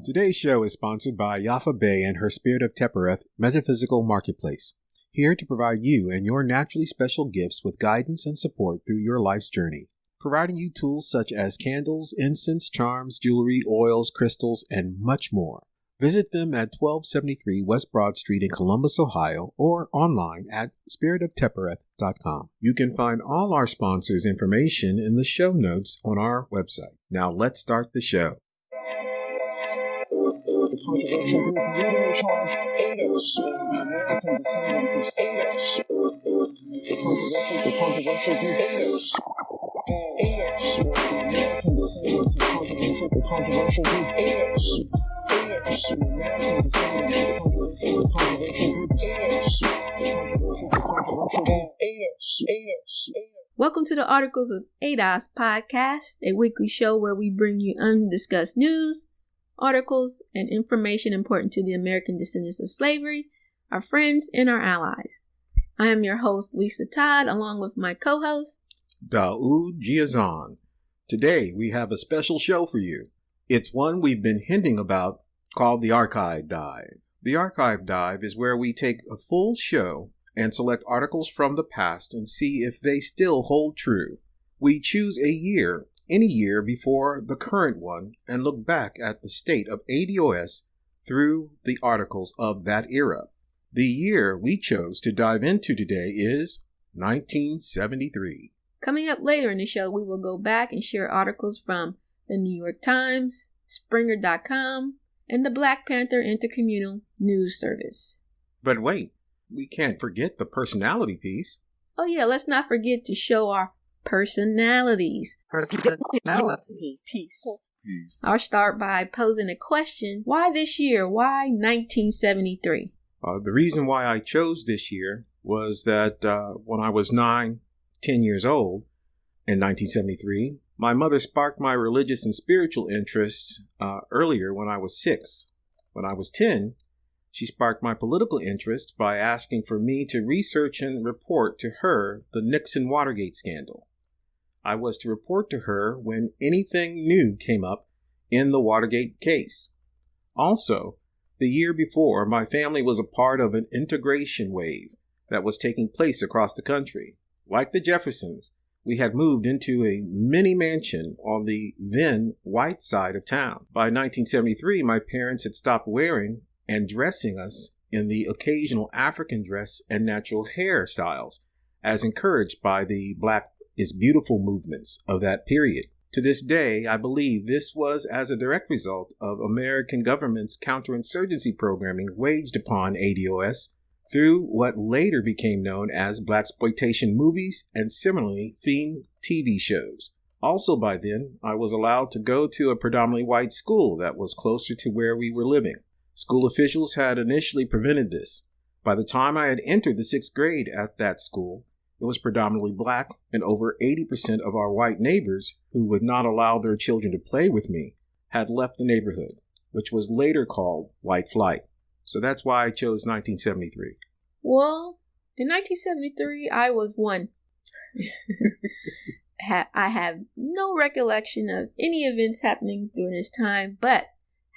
Today's show is sponsored by Yafa Bay and her Spirit of Tepereth Metaphysical Marketplace, here to provide you and your naturally special gifts with guidance and support through your life's journey, providing you tools such as candles, incense, charms, jewelry, oils, crystals, and much more. Visit them at 1273 West Broad Street in Columbus, Ohio, or online at spiritoftepereth.com. You can find all our sponsors' information in the show notes on our website. Now let's start the show. The controversial group leading the charge, ADOS, the American Descendants of Slavery. The controversial group ADOS. ADOS, the American Descendants of the controversial group ADOS. ADOS, the American Descendants of the controversial group ADOS. The controversial group ADOS. Welcome to the Articles of ADOS podcast, a weekly show where we bring you undiscussed news, articles, and information important to the American descendants of slavery, our friends, and our allies. I am your host, Lisa Todd, along with my co-host, Daud Giazan. Today, we have a special show for you. It's one we've been hinting about called the Archive Dive. The Archive Dive is where we take a full show and select articles from the past and see if they still hold true. We choose a year, any year before the current one, and look back at the state of ADOS through the articles of that era. The year we chose to dive into today is 1973. Coming up later in the show, we will go back and share articles from the New York Times, Springer.com, and the Black Panther Intercommunal News Service. But wait, we can't forget the personality piece. Oh yeah, let's not forget to show our personalities. Peace. I'll start by posing a question. Why this year? Why 1973? The reason why I chose this year was that when I was 10 years old in 1973, my mother sparked my religious and spiritual interests earlier when I was 6. When I was 10, she sparked my political interest by asking for me to research and report to her the Nixon-Watergate scandal. I was to report to her when anything new came up in the Watergate case. Also, the year before, my family was a part of an integration wave that was taking place across the country. Like the Jeffersons, we had moved into a mini mansion on the then white side of town. By 1973, my parents had stopped wearing and dressing us in the occasional African dress and natural hairstyles, as encouraged by the Black is Beautiful movements of that period. To this day, I believe this was as a direct result of American government's counterinsurgency programming waged upon ADOS through what later became known as blaxploitation movies and similarly themed TV shows. Also by then, I was allowed to go to a predominantly white school that was closer to where we were living. School officials had initially prevented this. By the time I had entered the 6th grade at that school, it was predominantly Black, and over 80% of our white neighbors who would not allow their children to play with me had left the neighborhood, which was later called white flight. So that's why I chose 1973. Well, in 1973, I was 1. I have no recollection of any events happening during this time, but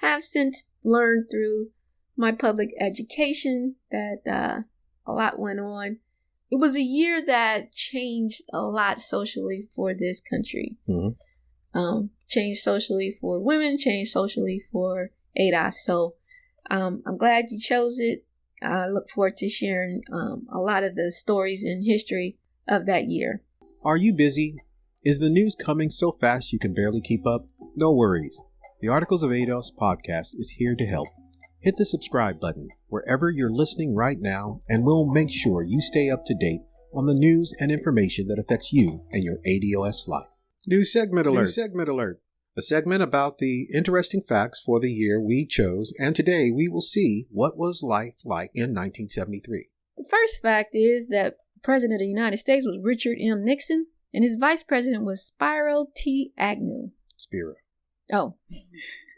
have since learned through my public education that a lot went on. It was a year that changed a lot socially for this country. Mm-hmm. Changed socially for women, changed socially for ADOS. So I'm glad you chose it. I look forward to sharing a lot of the stories and history of that year. Are you busy? Is the news coming so fast you can barely keep up? No worries. The Articles of ADOS podcast is here to help. Hit the subscribe button wherever you're listening right now, and we'll make sure you stay up to date on the news and information that affects you and your ADOS life. New segment alert. A segment about the interesting facts for the year we chose, and today we will see what was life like in 1973. The first fact is that President of the United States was Richard M. Nixon, and his vice president was Spiro T. Agnew. Spiro. Oh.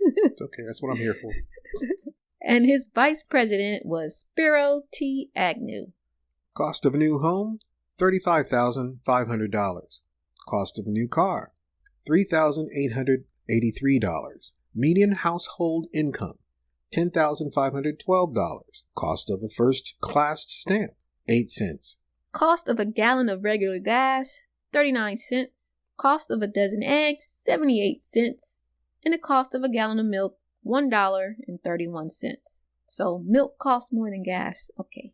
It's okay. That's what I'm here for. And his vice president was Spiro T. Agnew. Cost of a new home, $35,500. Cost of a new car, $3,883. Median household income, $10,512. Cost of a first-class stamp, 8 cents. Cost of a gallon of regular gas, 39 cents. Cost of a dozen eggs, 78 cents. And the cost of a gallon of milk, $1.31. So milk costs more than gas. Okay.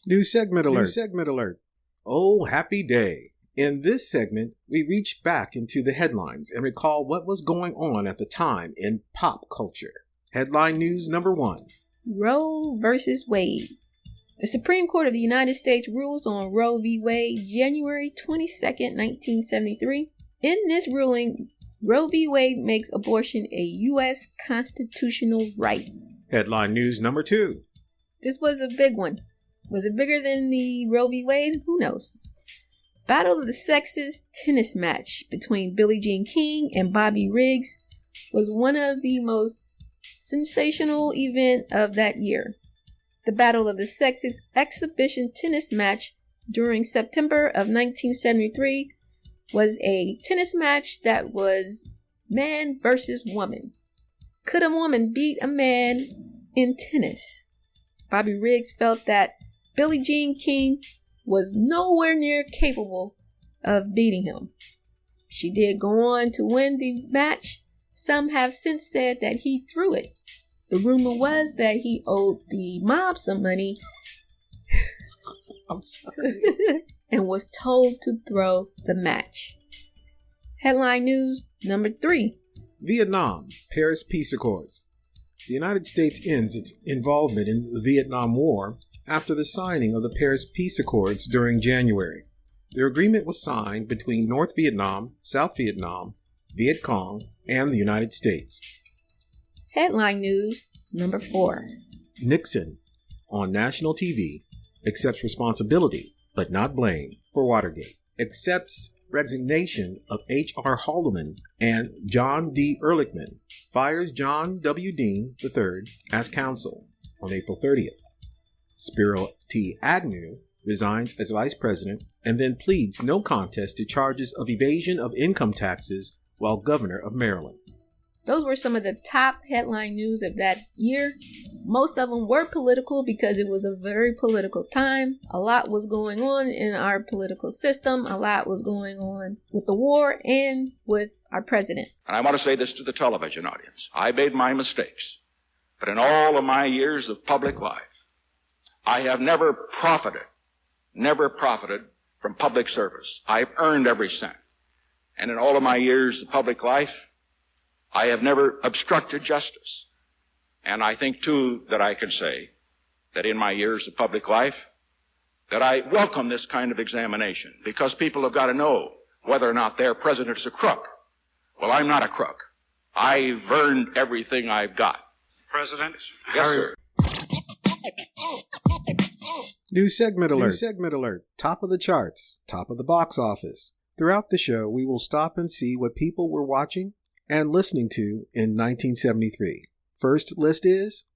New segment alert. Oh, happy day. In this segment, we reach back into the headlines and recall what was going on at the time in pop culture. Headline news number 1. Roe versus Wade. The Supreme Court of the United States rules on Roe v. Wade January 22nd, 1973. In this ruling, Roe v. Wade makes abortion a U.S. constitutional right. Headline news number 2. This was a big one. Was it bigger than the Roe v. Wade? Who knows? Battle of the Sexes tennis match between Billie Jean King and Bobby Riggs was one of the most sensational events of that year. The Battle of the Sexes exhibition tennis match during September of 1973 was a tennis match that was man versus woman. Could a woman beat a man in tennis? Bobby Riggs felt that Billie Jean King was nowhere near capable of beating him. She did go on to win the match. Some have since said that he threw it. The rumor was that he owed the mob some money. I'm sorry. And was told to throw the match. Headline news number 3. Vietnam, Paris Peace Accords. The United States ends its involvement in the Vietnam War after the signing of the Paris Peace Accords during January. The agreement was signed between North Vietnam, South Vietnam, Viet Cong, and the United States. Headline news number 4. Nixon, on national TV, accepts responsibility, but not blame, for Watergate. Accepts resignation of H.R. Haldeman and John D. Ehrlichman. Fires John W. Dean III as counsel on April 30th. Spiro T. Agnew resigns as vice president and then pleads no contest to charges of evasion of income taxes while governor of Maryland. Those were some of the top headline news of that year. Most of them were political because it was a very political time. A lot was going on in our political system. A lot was going on with the war and with our president. And I want to say this to the television audience. I made my mistakes, but in all of my years of public life, I have never profited from public service. I've earned every cent. And in all of my years of public life, I have never obstructed justice. And I think, too, that I can say that in my years of public life, that I welcome this kind of examination because people have got to know whether or not their president is a crook. Well, I'm not a crook. I've earned everything I've got. President? Yes, sir. New segment alert. Top of the charts, top of the box office. Throughout the show, we will stop and see what people were watching and listening to in 1973. First list is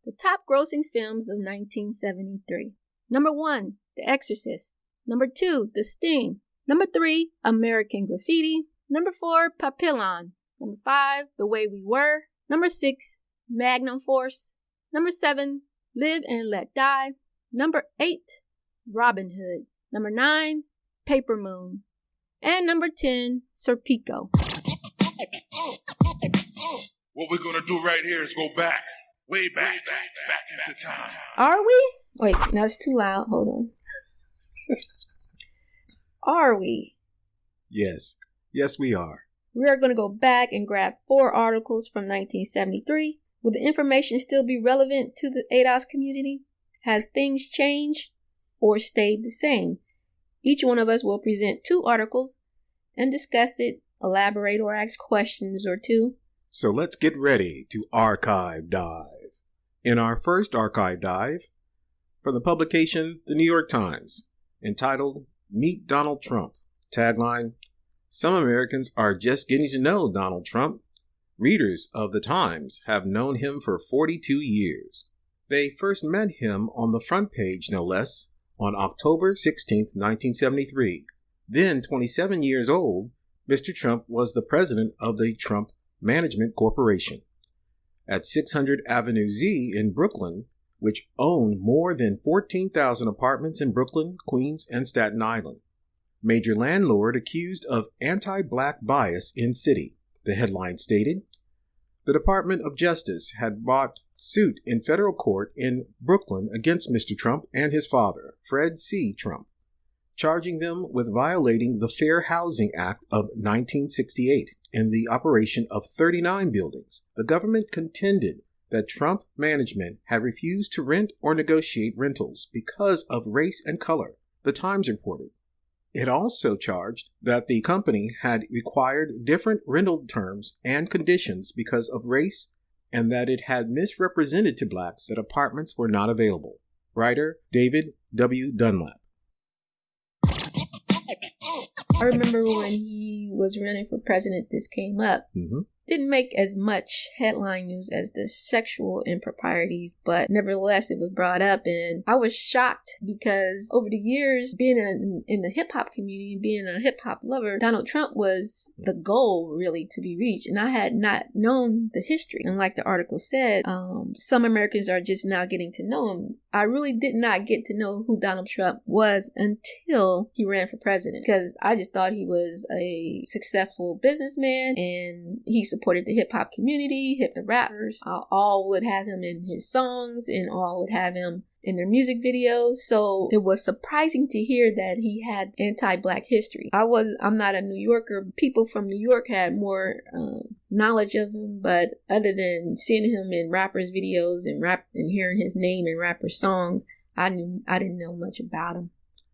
the top grossing films of 1973. Number 1, The Exorcist. Number 2, The Sting. Number 3, American Graffiti. Number 4, Papillon. Number 5, The Way We Were. Number 6, Magnum Force. Number 7, Live and Let Die. Number 8, Robin Hood. Number 9, Paper Moon. And number 10, Serpico. What we're going to do right here is go back, way back into time. Are we? Wait, that's too loud. Hold on. Are we? Yes. Yes, we are. We are going to go back and grab 4 articles from 1973. Will the information still be relevant to the ADOS community? Has things changed or stayed the same? Each one of us will present 2 articles and discuss it, elaborate, or ask questions or 2. So let's get ready to archive dive. In our first archive dive, from the publication The New York Times, entitled Meet Donald Trump. Tagline, some Americans are just getting to know Donald Trump. Readers of the Times have known him for 42 years. They first met him on the front page, no less, on October 16, 1973. Then 27 years old, Mr. Trump was the president of the Trump Management Corporation at 600 Avenue Z in Brooklyn, which owned more than 14,000 apartments in Brooklyn, Queens, and Staten Island. Major landlord accused of anti-black bias in city, the headline stated. The Department of Justice had brought suit in federal court in Brooklyn against Mr. Trump and his father, Fred C. Trump, charging them with violating the Fair Housing Act of 1968 in the operation of 39 buildings. The government contended that Trump management had refused to rent or negotiate rentals because of race and color, the Times reported. It also charged that the company had required different rental terms and conditions because of race and that it had misrepresented to blacks that apartments were not available. Writer David W. Dunlap. I remember when he was running for president, this came up. Didn't make as much headline news as the sexual improprieties, but nevertheless it was brought up, and I was shocked because over the years, being in the hip-hop community, being a hip-hop lover, Donald Trump was the goal really to be reached, and I had not known the history. And like the article said, some Americans are just now getting to know him. I really did not get to know who Donald Trump was until he ran for president, because I just thought he was a successful businessman and he supported the hip-hop community, the rappers. All would have him in his songs and all would have him in their music videos. So it was surprising to hear that he had anti-black history. I'm not a New Yorker. People from New York had more knowledge of him, but other than seeing him in rappers' videos and and hearing his name in rapper songs, I didn't know much about him.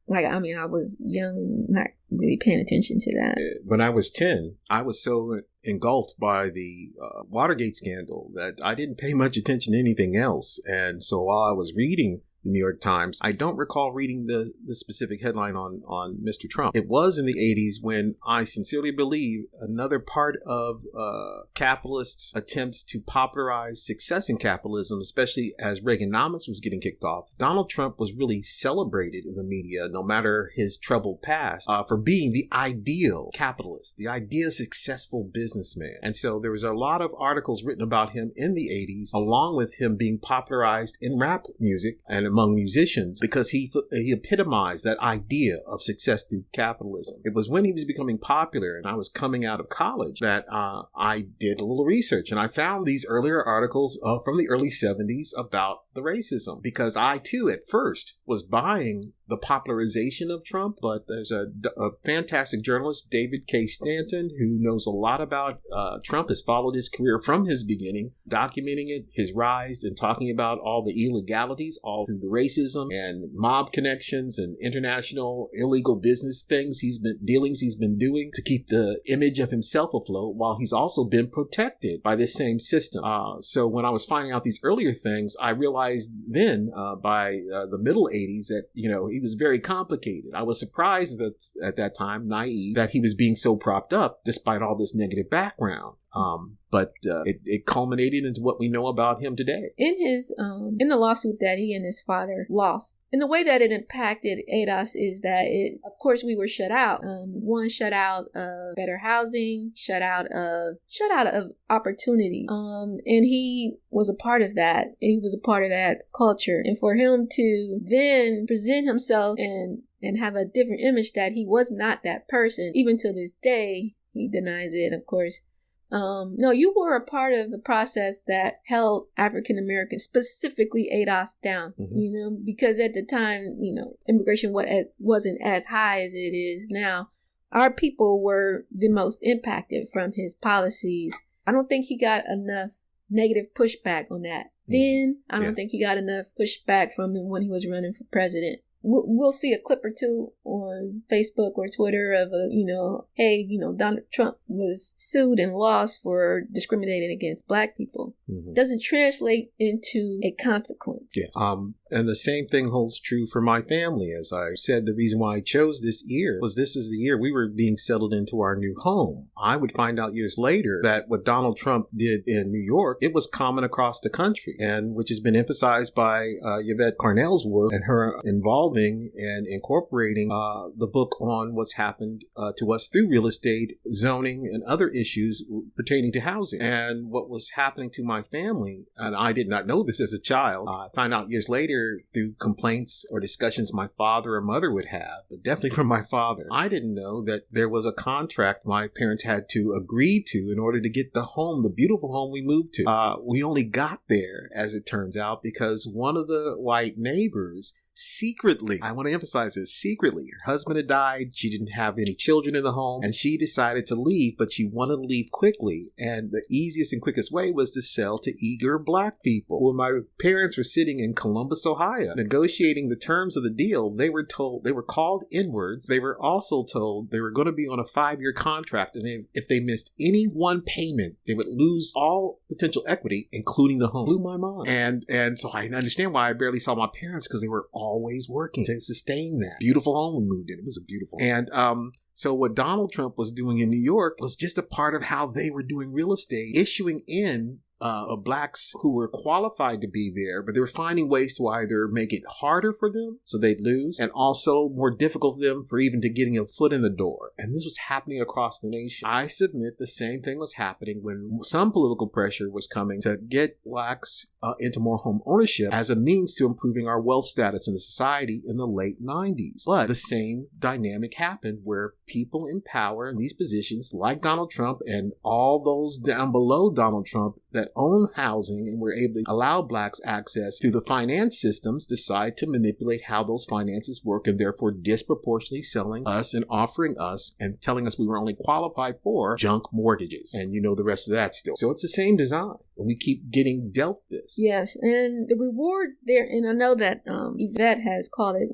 I was young and not really paying attention to that. When I was 10, I was so engulfed by the Watergate scandal that I didn't pay much attention to anything else. And so while I was reading the New York Times, I don't recall reading the specific headline on Mr. Trump. It was in the 80s when I sincerely believe another part of capitalists' attempts to popularize success in capitalism, especially as Reaganomics was getting kicked off. Donald Trump was really celebrated in the media, no matter his troubled past, for being the ideal capitalist, the ideal successful businessman. And so there was a lot of articles written about him in the 80s, along with him being popularized in rap music and among musicians, because he epitomized that idea of success through capitalism. It was when he was becoming popular and I was coming out of college that I did a little research, and I found these earlier articles from the early 70s about the racism, because I too at first was buying the popularization of Trump, but there's a fantastic journalist, David K. Stanton, who knows a lot about Trump, has followed his career from his beginning, documenting it, his rise, and talking about all the illegalities, all through the racism and mob connections and international illegal business things he's been doing to keep the image of himself afloat, while he's also been protected by this same system. So when I was finding out these earlier things, I realized then by the middle 80s that, he was very complicated. I was surprised that at that time, naive, that he was being so propped up despite all this negative background. But it culminated into what we know about him today. In the lawsuit that he and his father lost, and the way that it impacted ADOS is that of course, we were shut out. One, shut out of better housing, shut out of opportunity. And he was a part of that. He was a part of that culture. And for him to then present himself and have a different image, that he was not that person, even to this day, he denies it, of course. No, you were a part of the process that held African Americans, specifically ADOS, down, because at the time, immigration wasn't as high as it is now. Our people were the most impacted from his policies. I don't think he got enough negative pushback on that. Then I don't think he got enough pushback from him when he was running for president. We'll see a clip or two on Facebook or Twitter of Donald Trump was sued and lost for discriminating against black people. Doesn't translate into a consequence. And the same thing holds true for my family. As I said, the reason why I chose this year was this was the year we were being settled into our new home. I would find out years later that what Donald Trump did in New York, it was common across the country, and which has been emphasized by Yvette Carnell's work and her involvement developing and incorporating the book on what's happened to us through real estate, zoning, and other issues pertaining to housing. And what was happening to my family, and I did not know this as a child. I found out years later through complaints or discussions my father or mother would have, but definitely from my father. I didn't know that there was a contract my parents had to agree to in order to get the home, the beautiful home we moved to. We only got there, as it turns out, because one of the white neighbors secretly, I want to emphasize this, secretly, her husband had died, she didn't have any children in the home, and she decided to leave, but she wanted to leave quickly. And the easiest and quickest way was to sell to eager black people. When my parents were sitting in Columbus, Ohio, negotiating the terms of the deal, they were called inwards. They were also told they were going to be on a 5-year contract, and if they missed any one payment, they would lose all potential equity, including the home. Blew my mind. And so I understand why I barely saw my parents, because they were always working to sustain that beautiful home we moved in. It was a beautiful home. And so what Donald Trump was doing in New York was just a part of how they were doing real estate, issuing in blacks who were qualified to be there, but they were finding ways to either make it harder for them so they'd lose, and also more difficult for them for even to getting a foot in the door. And this was happening across the nation. I submit the same thing was happening when some political pressure was coming to get blacks into more home ownership as a means to improving our wealth status in the society in the late 90s. But the same dynamic happened where people in power in these positions, like Donald Trump and all those down below Donald Trump that own housing and were able to allow blacks access to the finance systems, decide to manipulate how those finances work, and therefore disproportionately selling us and offering us and telling us we were only qualified for junk mortgages. And you know the rest of that still. So it's the same design. And we keep getting dealt this. Yes, and the reward there, and I know that Yvette has called it,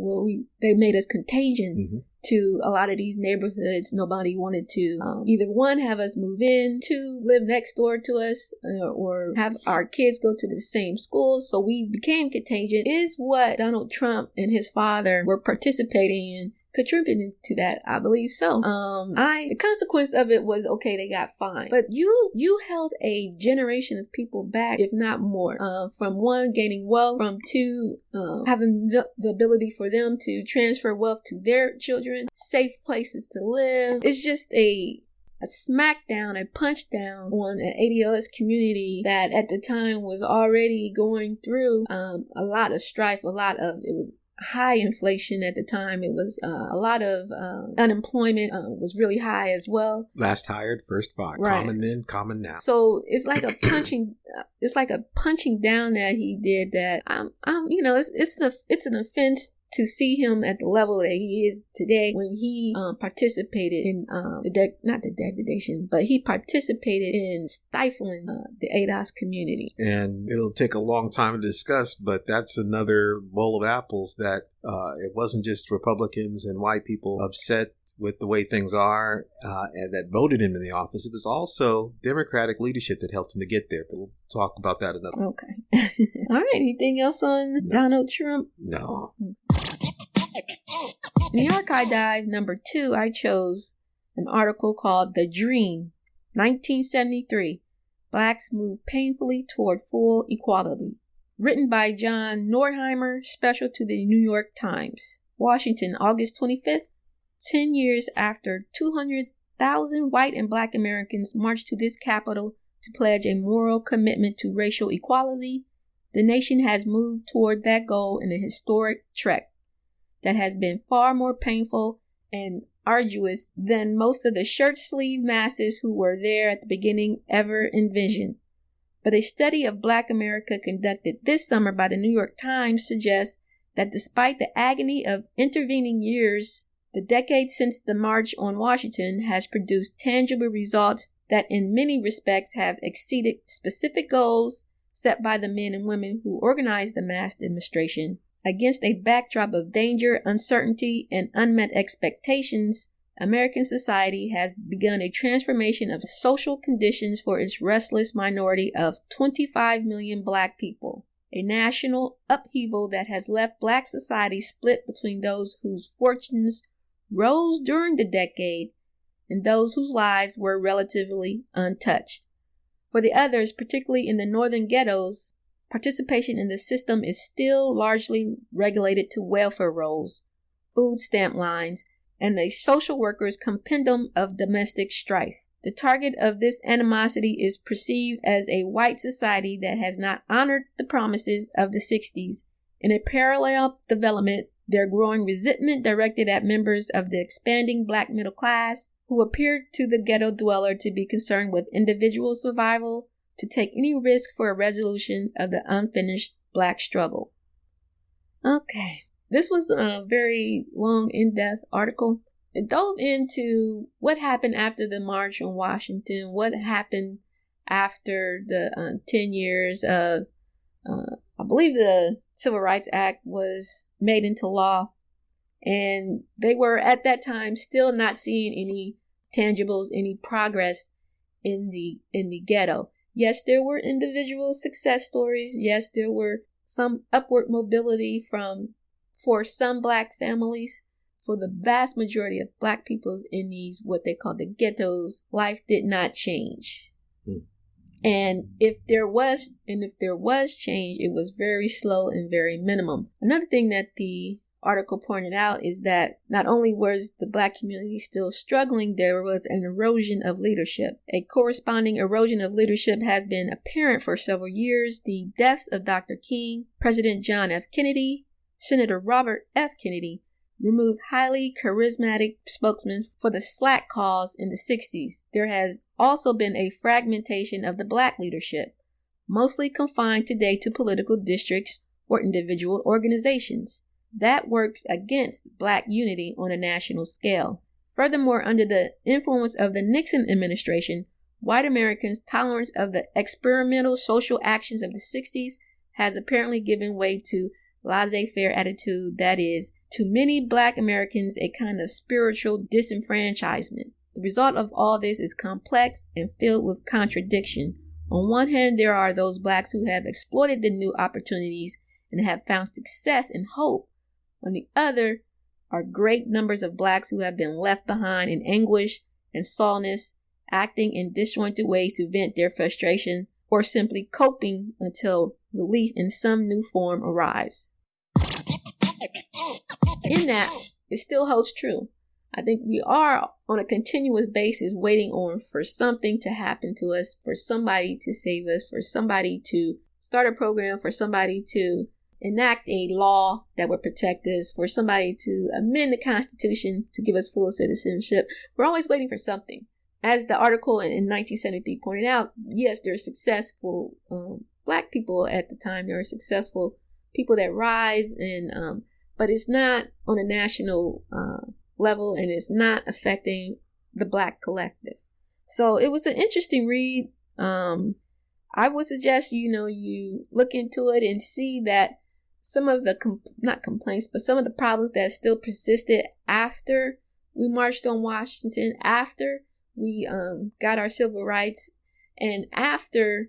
they made us contagion to a lot of these neighborhoods. Nobody wanted to either one, have us move in, two, live next door to us, or have our kids go to the same schools. So we became contagion, is what Donald Trump and his father were participating in, contributing to that, I believe so. The consequence of it was, okay, they got fined, but you held a generation of people back, if not more, from one, gaining wealth, from two, having the ability for them to transfer wealth to their children, safe places to live. It's just a smackdown, a punch down on an ADOS community that at the time was already going through a lot of strife, it was high inflation at the time. It was a lot of unemployment was really high as well. Last hired, first fired. Right. Common then, common now. So it's like a punching. It's like a punching down that he did. That it's an offense to see him at the level that he is today when he participated in not the degradation, but he participated in stifling the ADOS community. And it'll take a long time to discuss, but that's another bowl of apples that it wasn't just Republicans and white people upset with the way things are and that voted him in the office. It was also Democratic leadership that helped him to get there. But we'll talk about that another. Okay. All right. Anything else on Donald Trump? No. In the Archive Dive number 2, I chose an article called The Dream, 1973. Blacks Move Painfully Toward Full Equality. Written by John Nordheimer, special to the New York Times. Washington, August 25th. 10 years after 200,000 white and black Americans marched to this capital to pledge a moral commitment to racial equality, the nation has moved toward that goal in a historic trek that has been far more painful and arduous than most of the shirt-sleeve masses who were there at the beginning ever envisioned. But a study of Black America conducted this summer by the New York Times suggests that despite the agony of intervening years, the decade since the March on Washington has produced tangible results that in many respects have exceeded specific goals set by the men and women who organized the mass demonstration. Against a backdrop of danger, uncertainty, and unmet expectations, American society has begun a transformation of social conditions for its restless minority of 25 million black people. A national upheaval that has left black society split between those whose fortunes rose during the decade and those whose lives were relatively untouched. For the others, particularly in the northern ghettos, participation in the system is still largely regulated to welfare rolls, food stamp lines, and a social worker's compendium of domestic strife. The target of this animosity is perceived as a white society that has not honored the promises of the 60s. In a parallel development, their growing resentment directed at members of the expanding black middle class, who appeared to the ghetto dweller to be concerned with individual survival, to take any risk for a resolution of the unfinished black struggle. Okay, this was a very long, in-depth article. It dove into what happened after the March on Washington, what happened after the 10 years of, I believe the Civil Rights Act was made into law. And they were at that time still not seeing any tangibles, any progress in the ghetto. Yes, there were individual success stories. Yes, there were some upward mobility for some black families. For the vast majority of black peoples in these, what they call the ghettos, life did not change. And if there was change, it was very slow and very minimum. Another thing that the article pointed out is that not only was the black community still struggling, there was an erosion of leadership. A corresponding erosion of leadership has been apparent for several years. The deaths of Dr. King, President John F. Kennedy, Senator Robert F. Kennedy, removed highly charismatic spokesmen for the slack cause in the 60s. There has also been a fragmentation of the black leadership, mostly confined today to political districts or individual organizations. That works against black unity on a national scale. Furthermore, under the influence of the Nixon administration, white Americans' tolerance of the experimental social actions of the 60s has apparently given way to laissez-faire attitude that is, to many black Americans, a kind of spiritual disenfranchisement. The result of all this is complex and filled with contradiction. On one hand, there are those blacks who have exploited the new opportunities and have found success and hope. On the other are great numbers of blacks who have been left behind in anguish and soreness, acting in disjointed ways to vent their frustration or simply coping until relief in some new form arrives. In that, it still holds true. I think we are on a continuous basis waiting on for something to happen to us, for somebody to save us, for somebody to start a program, for somebody to enact a law that would protect us, for somebody to amend the Constitution to give us full citizenship. We're always waiting for something. As the article in 1973 pointed out, yes, there are successful black people at the time. There are successful people that rise, and but it's not on a national level, and it's not affecting the black collective. So it was an interesting read. I would suggest, you look into it and see that some of the, not complaints, but some of the problems that still persisted after we marched on Washington, after we got our civil rights, and after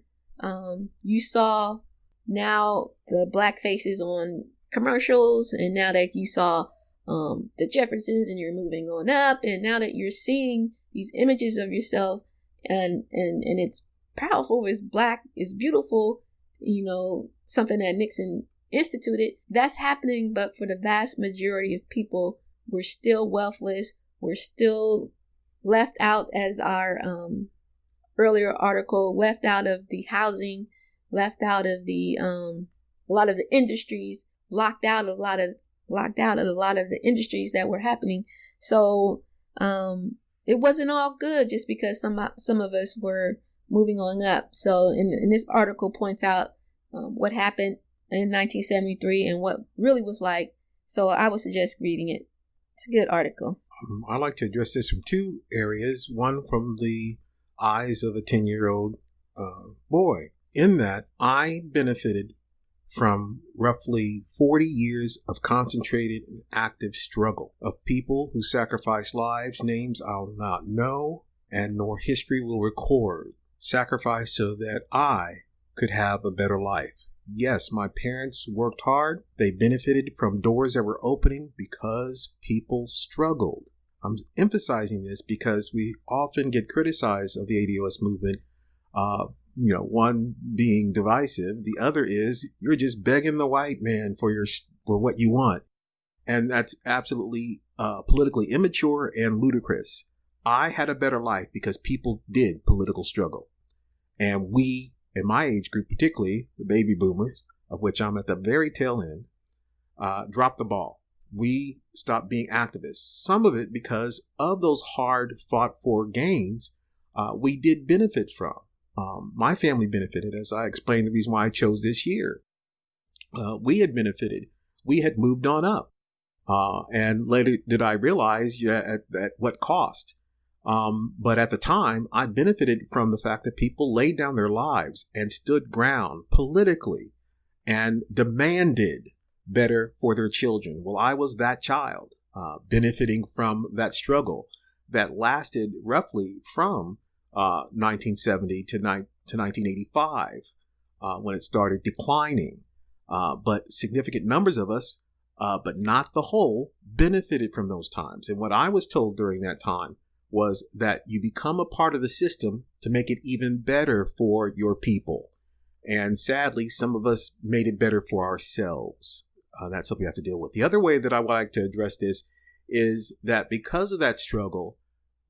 you saw now the black faces on commercials, and now that you saw the Jeffersons and you're moving on up, and now that you're seeing these images of yourself, and it's powerful, it's black, it's beautiful, something that Nixon instituted, that's happening. But for the vast majority of people, we're still wealthless, we're still left out, as our earlier article, left out of the housing, left out of the a lot of the industries, locked out of a lot of the industries that were happening. So it wasn't all good just because some of us were moving on up. So in this article points out what happened in 1973 and what really was like. So I would suggest reading it. It's a good article. I like to address this from two areas. One from the eyes of a 10-year-old boy. In that, I benefited from roughly 40 years of concentrated and active struggle of people who sacrificed lives, names I'll not know, and nor history will record, sacrificed so that I could have a better life. Yes, my parents worked hard. They benefited from doors that were opening because people struggled. I'm emphasizing this because we often get criticized of the ADOS movement one being divisive. The other is you're just begging the white man for what you want. And that's absolutely politically immature and ludicrous. I had a better life because people did political struggle. And we, in my age group, particularly the baby boomers, of which I'm at the very tail end, dropped the ball. We stopped being activists. Some of it because of those hard fought for gains we did benefit from. My family benefited, as I explained the reason why I chose this year. We had benefited. We had moved on up. And later did I realize at what cost. But at the time, I benefited from the fact that people laid down their lives and stood ground politically and demanded better for their children. Well, I was that child, benefiting from that struggle that lasted roughly from 1970 to 1985, when it started declining. But significant numbers of us, but not the whole, benefited from those times. And what I was told during that time was that you become a part of the system to make it even better for your people. And sadly, some of us made it better for ourselves. That's something we have to deal with. The other way that I would like to address this is that because of that struggle,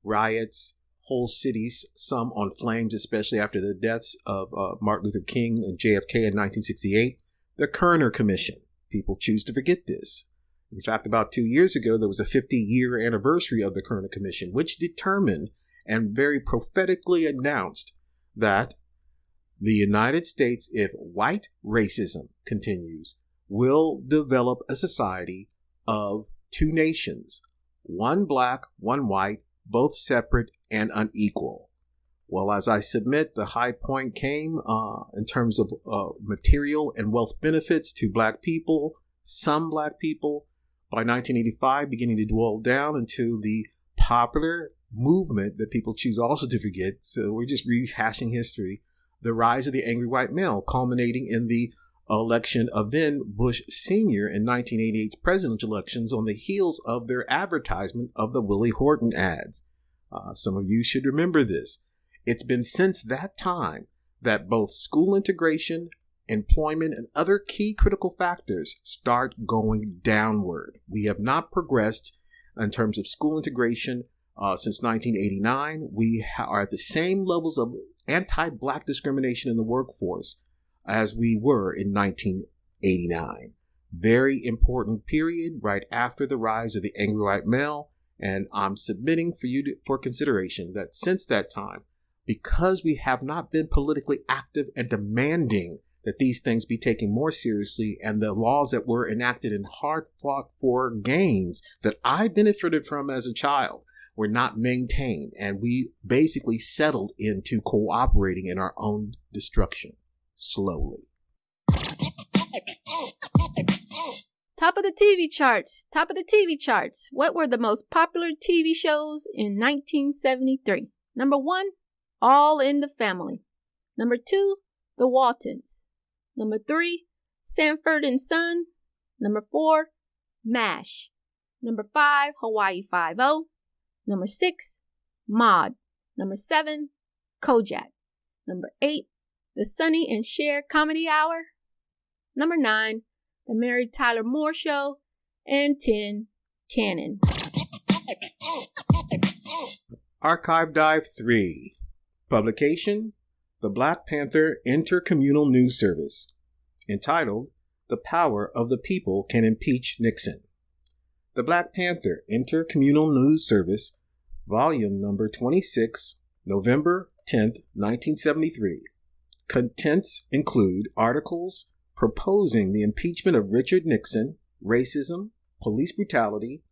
riots, whole cities, some on flames, especially after the deaths of Martin Luther King and JFK in 1968, the Kerner Commission. People choose to forget this. In fact, about 2 years ago, there was a 50-year anniversary of the Kerner Commission, which determined and very prophetically announced that the United States, if white racism continues, will develop a society of two nations, one black, one white, both separate and unequal. Well, as I submit, the high point came in terms of material and wealth benefits to black people, some black people, by 1985 beginning to dwell down into the popular movement that people choose also to forget. So we're just rehashing history. The rise of the angry white male, culminating in the election of then Bush Sr. in 1988's presidential elections on the heels of their advertisement of the Willie Horton ads. Some of you should remember this. It's been since that time that both school integration, employment, and other key critical factors start going downward. We have not progressed in terms of school integration since 1989. We are at the same levels of anti-black discrimination in the workforce as we were in 1989. Very important period right after the rise of the angry white male. And I'm submitting for you for consideration that since that time, because we have not been politically active and demanding that these things be taken more seriously, and the laws that were enacted in hard fought for gains that I benefited from as a child were not maintained, and we basically settled into cooperating in our own destruction slowly. Top of the TV charts. Top of the TV charts. What were the most popular TV shows in 1973? Number 1, All in the Family. Number 2, The Waltons. Number 3, Sanford and Son. Number 4, MASH. Number 5, Hawaii Five-0. Number 6, Maude. Number 7, Kojak. Number 8, The Sonny and Cher Comedy Hour. Number 9, The Mary Tyler Moore Show. And 10, Cannon. Archive Dive 3. Publication, The Black Panther Intercommunal News Service, entitled, The Power of the People Can Impeach Nixon. The Black Panther Intercommunal News Service, volume number 26, November 10th, 1973. Contents include articles proposing the impeachment of Richard Nixon, racism, police brutality,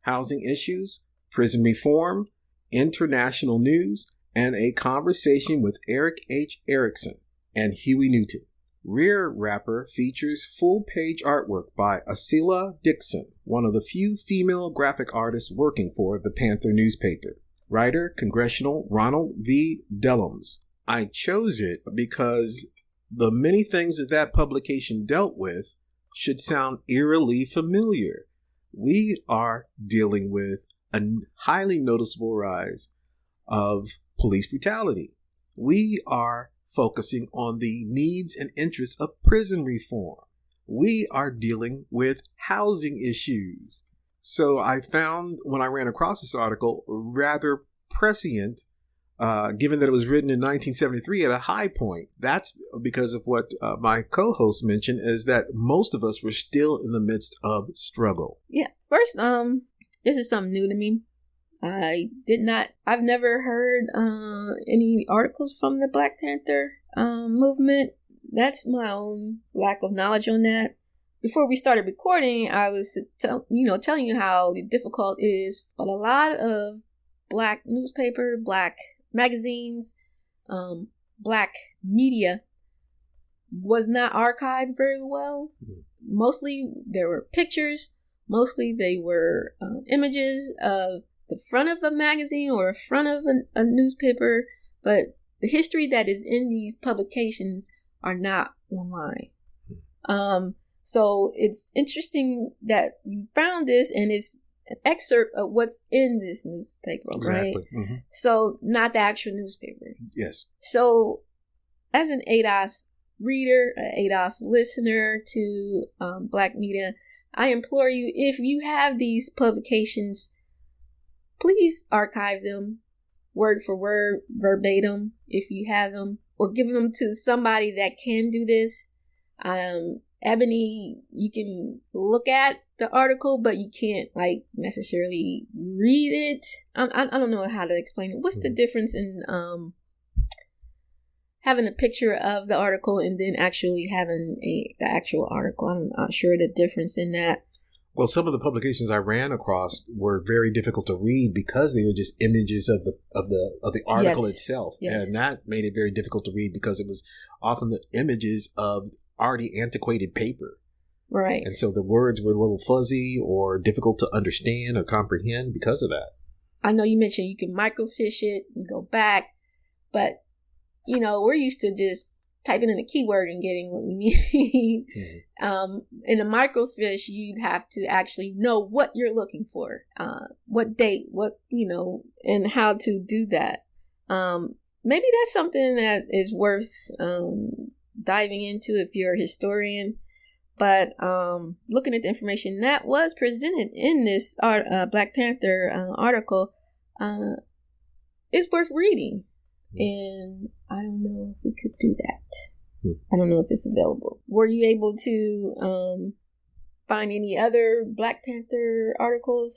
housing issues, prison reform, international news, and a conversation with Eric H. Erickson and Huey Newton. Rear Wrapper features full-page artwork by Asila Dixon, one of the few female graphic artists working for the Panther newspaper. Writer, Congressional Ronald V. Dellums. I chose it because the many things that publication dealt with should sound eerily familiar. We are dealing with a highly noticeable rise of police brutality. We are focusing on the needs and interests of prison reform. We are dealing with housing issues. So I found, when I ran across this article, rather prescient, given that it was written in 1973 at a high point. That's because of what my co-host mentioned, is that most of us were still in the midst of struggle. Yeah. First, this is something new to me. I've never heard any articles from the Black Panther movement. That's my own lack of knowledge on that. Before we started recording, I was telling you how difficult it is, but a lot of Black newspaper, Black magazines, Black media was not archived very well. Mostly there were pictures. Mostly they were images of the front of a magazine or front of a newspaper, but the history that is in these publications are not online. So it's interesting that you found this, and it's an excerpt of what's in this newspaper, right? Exactly. Mm-hmm. So not the actual newspaper. Yes. So as an ADOS reader, an ADOS listener to Black media, I implore you, if you have these publications, please archive them word for word, verbatim, if you have them, or give them to somebody that can do this. Ebony, you can look at the article, but you can't necessarily read it. I don't know how to explain it. What's the difference in having a picture of the article and then actually having the actual article? I'm not sure the difference in that. Well, some of the publications I ran across were very difficult to read because they were just images of the article itself, and that made it very difficult to read because it was often the images of already antiquated paper. Right. And so the words were a little fuzzy or difficult to understand or comprehend because of that. I know you mentioned you can microfiche it and go back, but we're used to just typing in a keyword and getting what we need. In a microfiche, you'd have to actually know what you're looking for, what date, and how to do that. Maybe that's something that is worth diving into if you're a historian. But looking at the information that was presented in this Black Panther article, it's worth reading. And I don't know if we could do that. I don't know if it's available. Were you able to find any other Black Panther articles?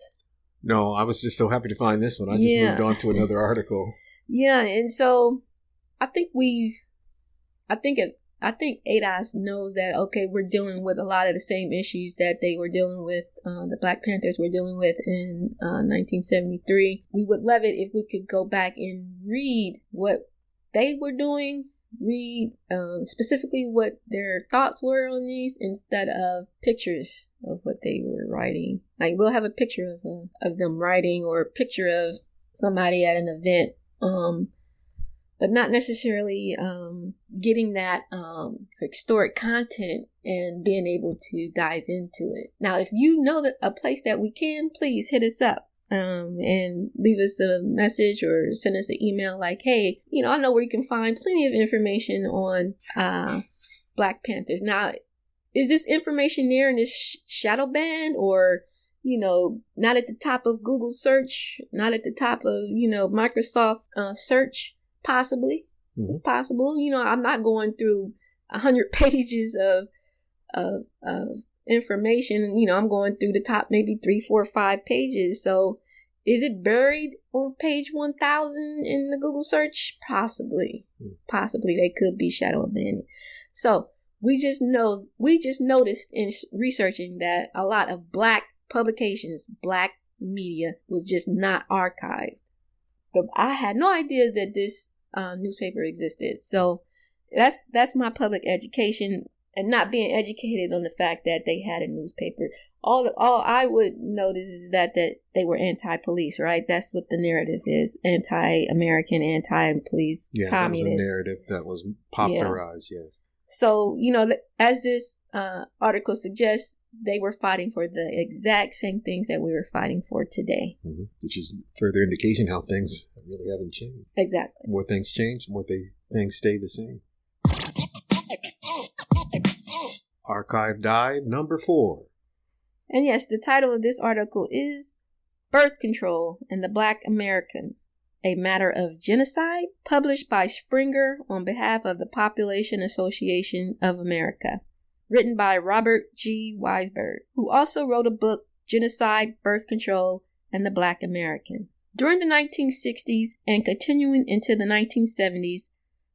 No, I was just so happy to find this one. I just moved on to another article. Yeah, and so I think ADOS knows that, okay, we're dealing with a lot of the same issues that they were dealing with, the Black Panthers were dealing with in 1973. We would love it if we could go back and read what they were doing, read specifically what their thoughts were on these instead of pictures of what they were writing. Like, we'll have a picture of them writing or a picture of somebody at an event, but not necessarily getting that historic content and being able to dive into it. Now, if you know that a place that we can, please hit us up and leave us a message or send us an email like, hey, I know where you can find plenty of information on Black Panthers. Now, is this information there in this shadow band or, not at the top of Google search, not at the top of, Microsoft search? Possibly. Mm-hmm. It's possible. I'm not going through 100 pages of information. I'm going through the top maybe 3, 4, 5 pages. So is it buried on page 1000 in the Google search? Possibly. Possibly they could be shadow abandoned. So we just noticed in researching that a lot of Black publications, Black media was just not archived. But I had no idea that this newspaper existed. So that's my public education and not being educated on the fact that they had a newspaper. All I would notice is that they were anti-police, right? That's what the narrative is: anti-American, anti-police, communist. That was a narrative that was popularized. Yes. So as this article suggests, they were fighting for the exact same things that we were fighting for today. Mm-hmm. Which is further indication how things really haven't changed. Exactly. More things change, more things stay the same. Archive Dive number 4. And yes, the title of this article is Birth Control and the Black American, a Matter of Genocide, published by Springer on behalf of the Population Association of America, written by Robert G. Weisberg, who also wrote a book, Genocide, Birth Control, and the Black American. During the 1960s and continuing into the 1970s,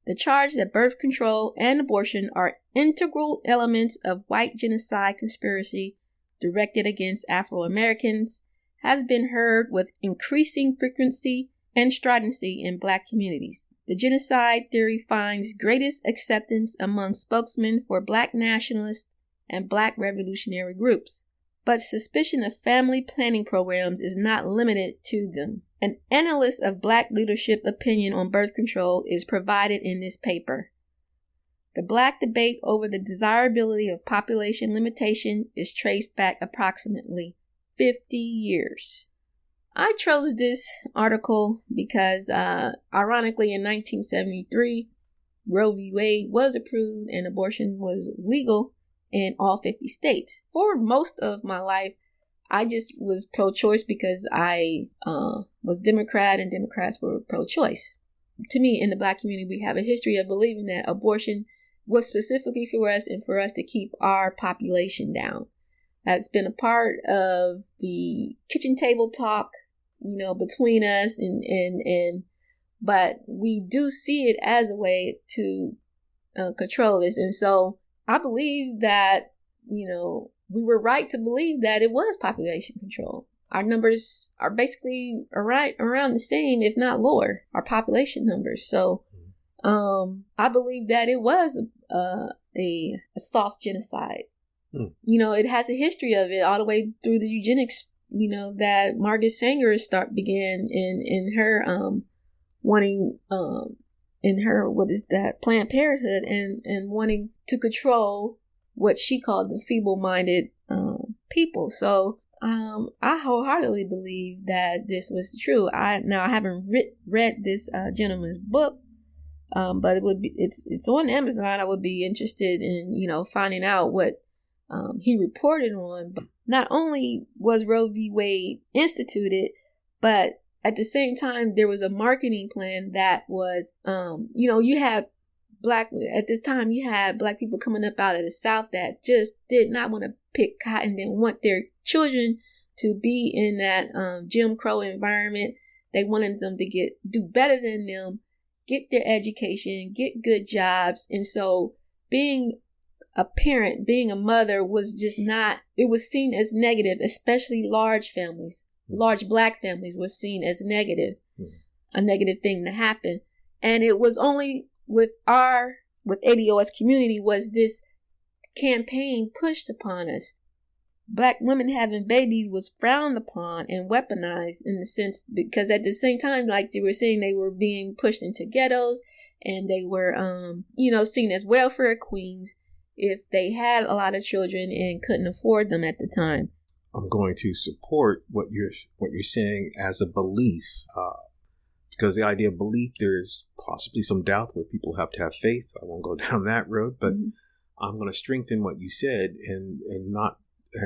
the charge that birth control and abortion are integral elements of white genocide conspiracy directed against Afro-Americans has been heard with increasing frequency and stridency in Black communities. The genocide theory finds greatest acceptance among spokesmen for Black nationalist and Black revolutionary groups. But suspicion of family planning programs is not limited to them. An analyst of Black leadership opinion on birth control is provided in this paper. The Black debate over the desirability of population limitation is traced back approximately 50 years. I chose this article because, ironically, in 1973, Roe v. Wade was approved and abortion was legal in all 50 states. For most of my life, I just was pro-choice because I was Democrat and Democrats were pro-choice. To me, in the Black community, we have a history of believing that abortion was specifically for us and for us to keep our population down. That's been a part of the kitchen table talk, between us but we do see it as a way to control this. And so I believe that, we were right to believe that it was population control. Our numbers are basically around the same, if not lower, our population numbers. So I believe that it was a soft genocide. It has a history of it all the way through the eugenics, that Margaret Sanger began in her wanting in her Planned Parenthood and wanting to control what she called the feeble-minded people. So I wholeheartedly believe that this was true. I haven't read this gentleman's book, but it's on Amazon. I would be interested in finding out what he reported on. But not only was Roe v. Wade instituted, but at the same time there was a marketing plan that was you had Black people coming up out of the South that just did not want to pick cotton, didn't want their children to be in that Jim Crow environment. They wanted them to do better than them, get their education, get good jobs. And so being a parent, being a mother was just not, it was seen as negative, especially large families. Large Black families was seen as negative, a negative thing to happen. And it was only with ADOS community was this campaign pushed upon us. Black women having babies was frowned upon and weaponized in the sense, because at the same time, like they were saying, they were being pushed into ghettos and they were, seen as welfare queens if they had a lot of children and couldn't afford them at the time. I'm going to support what you're saying as a belief, because the idea of belief, there's possibly some doubt where people have to have faith. I won't go down that road, but I'm going to strengthen what you said and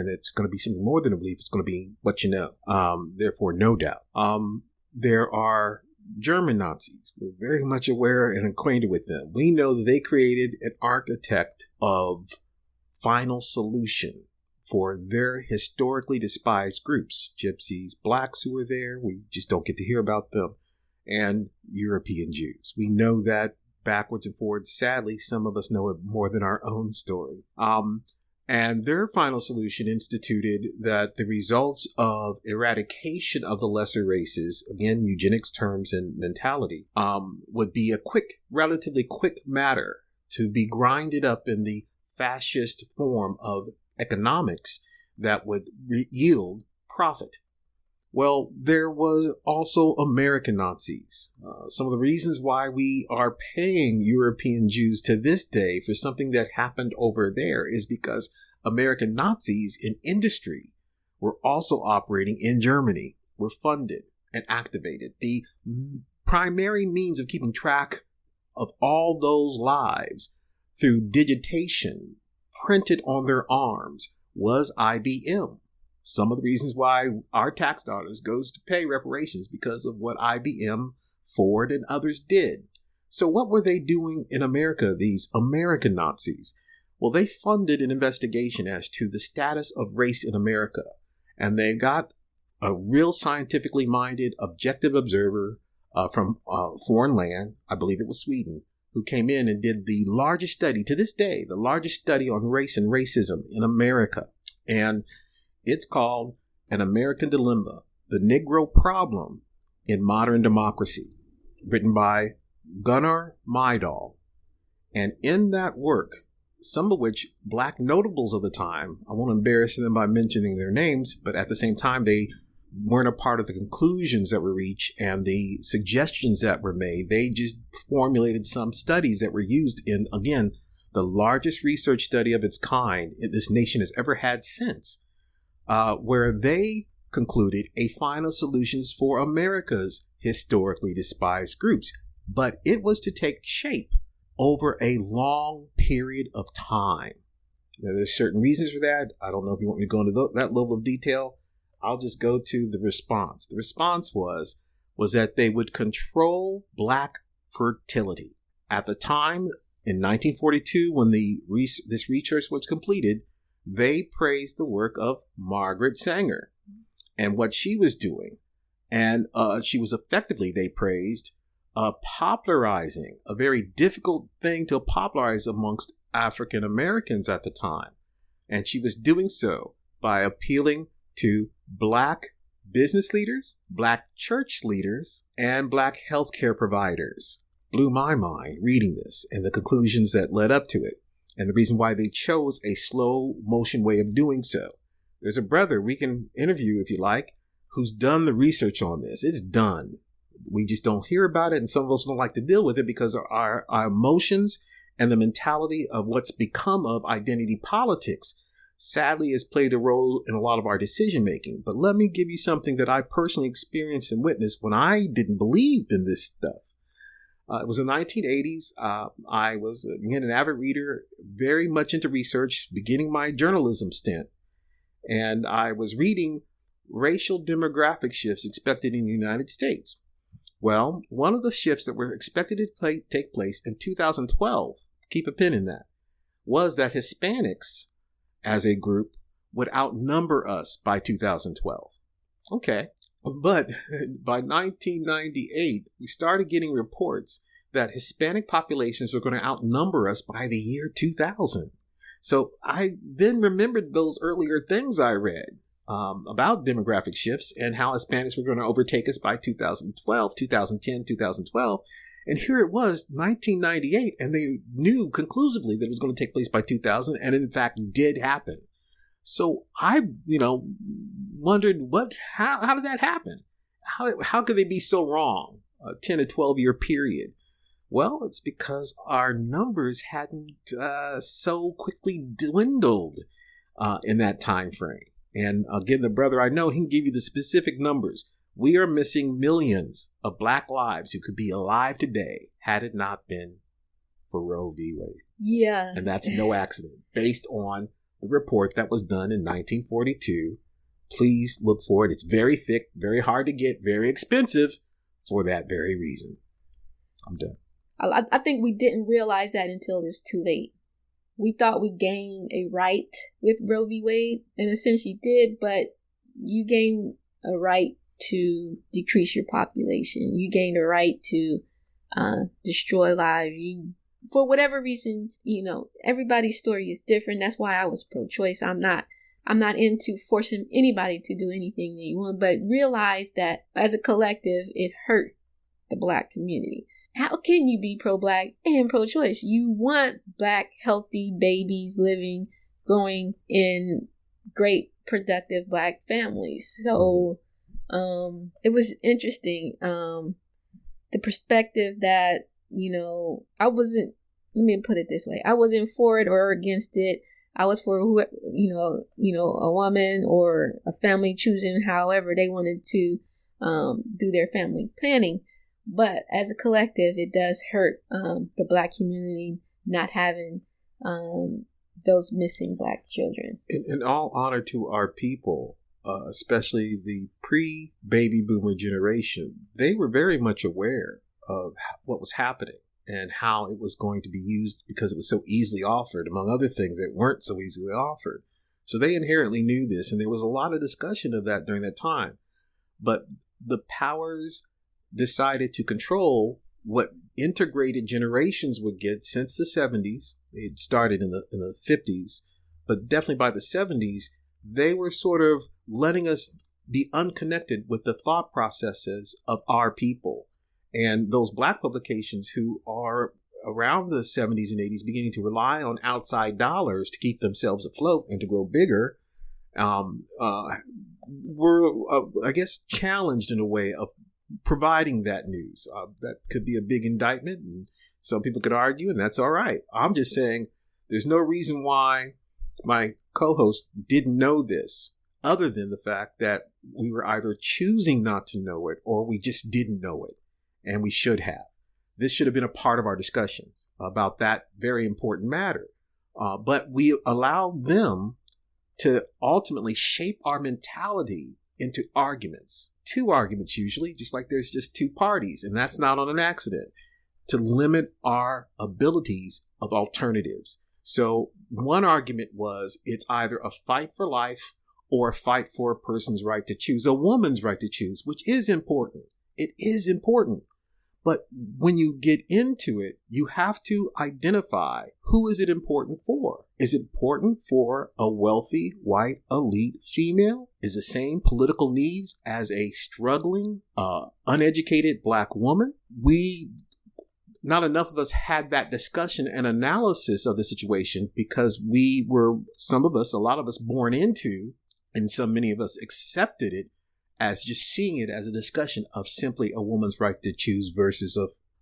it's going to be something more than a belief. It's going to be what you know. Therefore, no doubt. There are German Nazis. We're very much aware and acquainted with them. We know that they created an architect of final solution for their historically despised groups. Gypsies, Blacks who were there. We just don't get to hear about them. And European Jews. We know that backwards and forwards. Sadly, some of us know it more than our own story. And their final solution instituted that the results of eradication of the lesser races, again, eugenics terms and mentality, would be a relatively quick matter to be grinded up in the fascist form of economics that would yield profit. Well, there was also American Nazis. Some of the reasons why we are paying European Jews to this day for something that happened over there is because American Nazis in industry were also operating in Germany, were funded and activated. The primary means of keeping track of all those lives through digitation printed on their arms was IBM. Some of the reasons why our tax dollars goes to pay reparations because of what IBM, Ford, and others did. So what were they doing in America, these American Nazis? Well, they funded an investigation as to the status of race in America. And they got a real scientifically minded, objective observer from foreign land, I believe it was Sweden, who came in and did the largest study to this day, the largest study on race and racism in America. And it's called An American Dilemma, The Negro Problem in Modern Democracy, written by Gunnar Myrdal. And in that work, some of which Black notables of the time, I won't embarrass them by mentioning their names, but at the same time, they weren't a part of the conclusions that were reached and the suggestions that were made. They just formulated some studies that were used in, again, the largest research study of its kind this nation has ever had since, where they concluded a final solutions for America's historically despised groups. But it was to take shape over a long period of time. Now, there's certain reasons for that. I don't know if you want me to go into that level of detail. I'll just go to the response. The response was that they would control Black fertility. At the time, in 1942, when this research was completed, they praised the work of Margaret Sanger and what she was doing. And she was effectively, they praised, popularizing a very difficult thing to popularize amongst African Americans at the time. And she was doing so by appealing to Black business leaders, Black church leaders, and Black healthcare providers. Blew my mind reading this and the conclusions that led up to it, and the reason why they chose a slow motion way of doing so. There's a brother we can interview if you like, who's done the research on this. It's done. We just don't hear about it, and some of us don't like to deal with it because of our emotions and the mentality of what's become of identity politics sadly has played a role in a lot of our decision making. But let me give you something that I personally experienced and witnessed when I didn't believe in this stuff. It was in the 1980s. I was, again, an avid reader, very much into research, beginning my journalism stint. And I was reading racial demographic shifts expected in the United States. Well, one of the shifts that were expected to take place in 2012, keep a pin in that, was that Hispanics as a group would outnumber us by 2012. Okay. But by 1998, we started getting reports that Hispanic populations were going to outnumber us by the year 2000. So I then remembered those earlier things I read about demographic shifts and how Hispanics were going to overtake us by 2012, 2010, 2012. And here it was, 1998, and they knew conclusively that it was going to take place by 2000, and in fact did happen. So I, wondered how did that happen? How could they be so wrong? A 10 to 12 year period. Well, it's because our numbers hadn't so quickly dwindled in that time frame. And again, the brother I know, he can give you the specific numbers. We are missing millions of Black lives who could be alive today had it not been for Roe v. Wade. Yeah. And that's no accident, based on the report that was done in 1942. Please look for it. It's very thick, very hard to get, very expensive for that very reason. I'm done. I think we didn't realize that until it was too late. We thought we gained a right with Roe v. Wade, and essentially did, but you gained a right to decrease your population. You gained a right to destroy lives. For whatever reason, everybody's story is different. That's why I was pro-choice. I'm not into forcing anybody to do anything they want, but realize that as a collective, it hurt the Black community. How can you be pro-Black and pro-choice? You want Black, healthy babies living, growing in great, productive Black families. So it was interesting. The perspective that, let me put it this way. I wasn't for it or against it. I was for who, a woman or a family choosing however they wanted to do their family planning. But as a collective, it does hurt the Black community not having those missing Black children. In all honor to our people, especially the pre-baby boomer generation, they were very much aware of what was happening and how it was going to be used because it was so easily offered, among other things that weren't so easily offered. So they inherently knew this, and there was a lot of discussion of that during that time. But the powers decided to control what integrated generations would get since the 70s. It started in the 50s, but definitely by the 70s, they were sort of letting us be unconnected with the thought processes of our people. And those Black publications who are around the 70s and 80s beginning to rely on outside dollars to keep themselves afloat and to grow bigger were, I guess, challenged in a way of providing that news. That could be a big indictment, and some people could argue, and that's all right. I'm just saying there's no reason why my co-host didn't know this, other than the fact that we were either choosing not to know it or we just didn't know it, and we should have. This should have been a part of our discussions about that very important matter. But we allowed them to ultimately shape our mentality into arguments. Two arguments usually, just like there's just two parties, and that's not on an accident, to limit our abilities of alternatives. So one argument was it's either a fight for life or a fight for a person's right to choose, a woman's right to choose, which is important. It is important. But when you get into it, you have to identify who is it important for. Is it important for a wealthy, white, elite female? Is the same political needs as a struggling, uneducated Black woman? Not enough of us had that discussion and analysis of the situation because we were, some of us, a lot of us born into, and many of us accepted it as just seeing it as a discussion of simply a woman's right to choose versus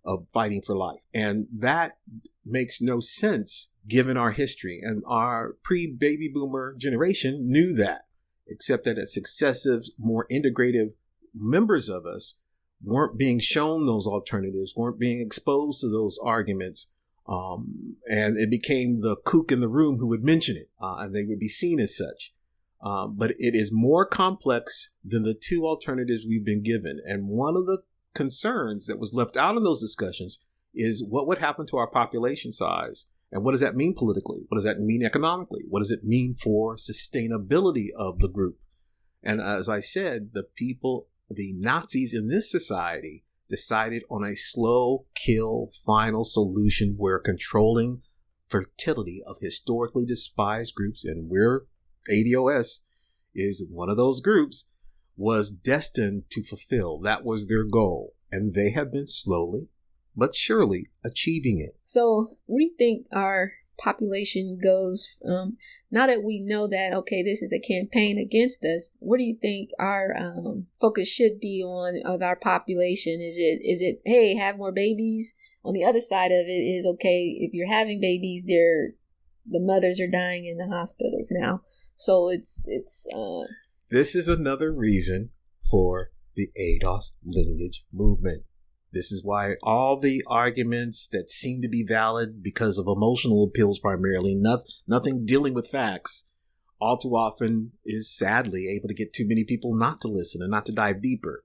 of fighting for life. And that makes no sense given our history. And our pre-baby boomer generation knew that, except that as successive, more integrative members of us weren't being shown those alternatives, weren't being exposed to those arguments. And it became the kook in the room who would mention it, and they would be seen as such. But it is more complex than the two alternatives we've been given. And one of the concerns that was left out in those discussions is what would happen to our population size? And what does that mean politically? What does that mean economically? What does it mean for sustainability of the group? And as I said, the people, the Nazis in this society decided on a slow kill final solution where controlling fertility of historically despised groups, and we're ADOS is one of those groups, was destined to fulfill. That was their goal. And they have been slowly but surely achieving it. So what do you think our population goes, now that we know that, okay, this is a campaign against us, what do you think our focus should be on of our population? Is it, hey, have more babies? On the other side of it is, okay, if you're having babies, the mothers are dying in the hospitals now. So it's this is another reason for the ADOS lineage movement. This is why all the arguments that seem to be valid because of emotional appeals primarily, nothing dealing with facts, all too often is sadly able to get too many people not to listen and not to dive deeper.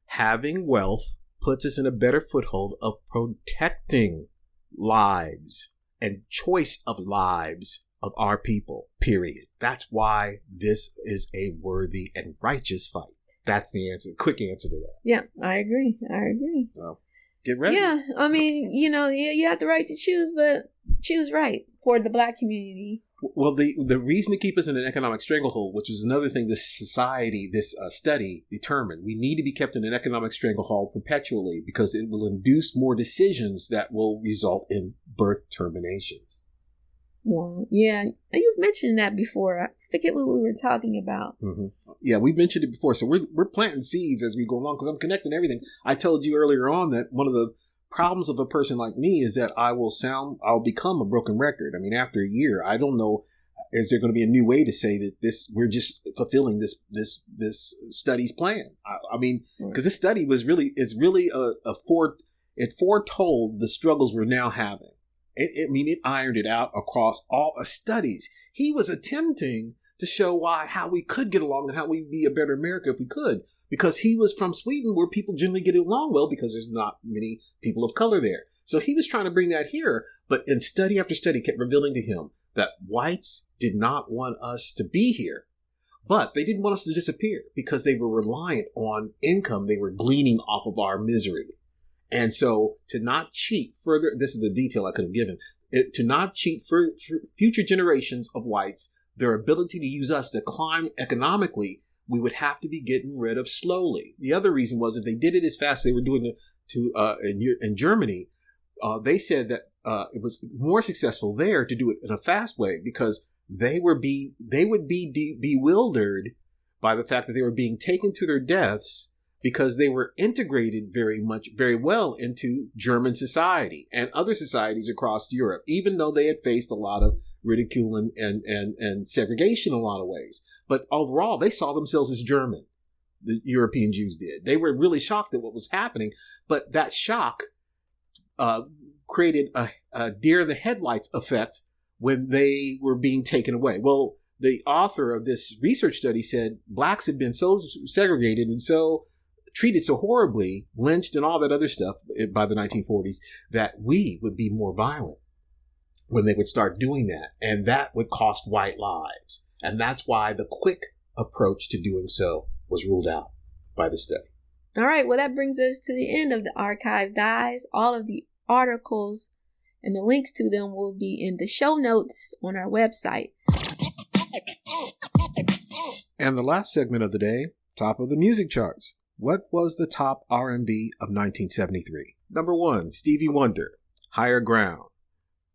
Having wealth puts us in a better foothold of protecting lives and choice of lives of our people, period. That's why this is a worthy and righteous fight. That's the answer. Quick answer to that. Yeah, I agree. So get ready. Yeah, I mean, you have the right to choose, but choose right for the Black community. Well, the reason to keep us in an economic stranglehold, which was another thing this society, this study determined, we need to be kept in an economic stranglehold perpetually because it will induce more decisions that will result in birth terminations. Well, yeah, you've mentioned that before. I forget what we were talking about. Mm-hmm. Yeah, we mentioned it before. So we're planting seeds as we go along because I'm connecting everything. I told you earlier on that one of the problems of a person like me is that I'll become a broken record. I mean, after a year, I don't know. is there going to be a new way to say that we're just fulfilling this study's plan? I mean, because this study it foretold the struggles we're now having. It ironed it out across all studies. He was attempting to show how we could get along and how we'd be a better America if we could, because he was from Sweden, where people generally get along well because there's not many people of color there. So he was trying to bring that here, but in study after study kept revealing to him that whites did not want us to be here, but they didn't want us to disappear because they were reliant on income they were gleaning off of our misery. And so to not cheat further, this is the detail I could have given, to not cheat for future generations of whites their ability to use us to climb economically, we would have to be getting rid of slowly. The other reason was if they did it as fast as they were doing it in Germany, they said that it was more successful there to do it in a fast way because they would be bewildered by the fact that they were being taken to their deaths because they were integrated very well into German society and other societies across Europe, even though they had faced a lot of ridicule and segregation in a lot of ways. But overall, they saw themselves as German. The European Jews did. They were really shocked at what was happening, but that shock created a deer in the headlights effect when they were being taken away. Well, the author of this research study said blacks had been so segregated and so treated so horribly, lynched and all that other stuff by the 1940s, that we would be more violent when they would start doing that. And that would cost white lives. And that's why the quick approach to doing so was ruled out by the study. All right. Well, that brings us to the end of the Archive Dives. All of the articles and the links to them will be in the show notes on our website. And the last segment of the day, top of the music charts. What was the top R&B of 1973? Number 1, Stevie Wonder, Higher Ground.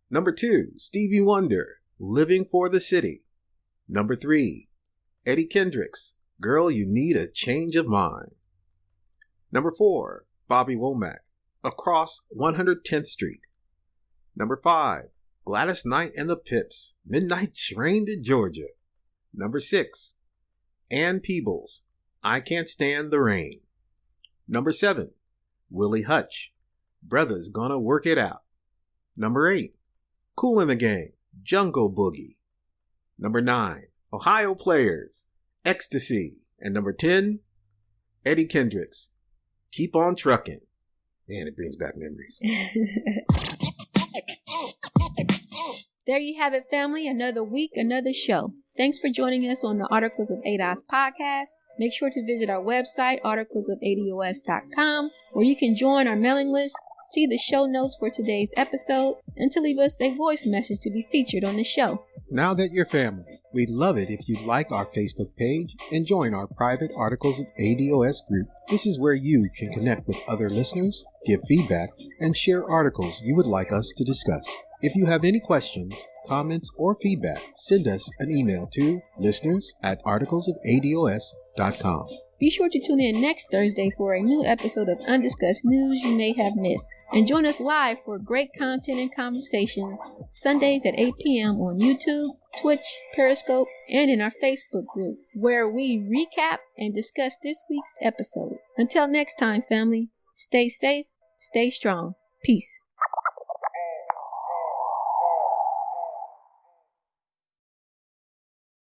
Number 2, Stevie Wonder, Living for the City. Number 3, Eddie Kendricks, Girl, You Need a Change of Mind. Number 4, Bobby Womack, Across 110th Street. Number 5, Gladys Knight and the Pips, Midnight Train to Georgia. Number 6, Ann Peebles, I Can't Stand the Rain. Number 7, Willie Hutch, Brothers Gonna Work It Out. Number 8, Kool and the Gang, Jungle Boogie. Number 9, Ohio Players, Ecstasy. And number 10, Eddie Kendricks, Keep On Truckin'. Man, it brings back memories. There you have it, family. Another week, another show. Thanks for joining us on the Articles of ADOS podcast. Make sure to visit our website, articlesofados.com, where you can join our mailing list, see the show notes for today's episode, and to leave us a voice message to be featured on the show. Now that you're family, we'd love it if you'd like our Facebook page and join our private Articles of ADOS group. This is where you can connect with other listeners, give feedback, and share articles you would like us to discuss. If you have any questions, comments, or feedback, send us an email to listeners@articlesofados.com. Be sure to tune in next Thursday for a new episode of Undiscussed News you may have missed. And join us live for great content and conversation Sundays at 8 p.m. on YouTube, Twitch, Periscope, and in our Facebook group, where we recap and discuss this week's episode. Until next time, family, stay safe, stay strong. Peace.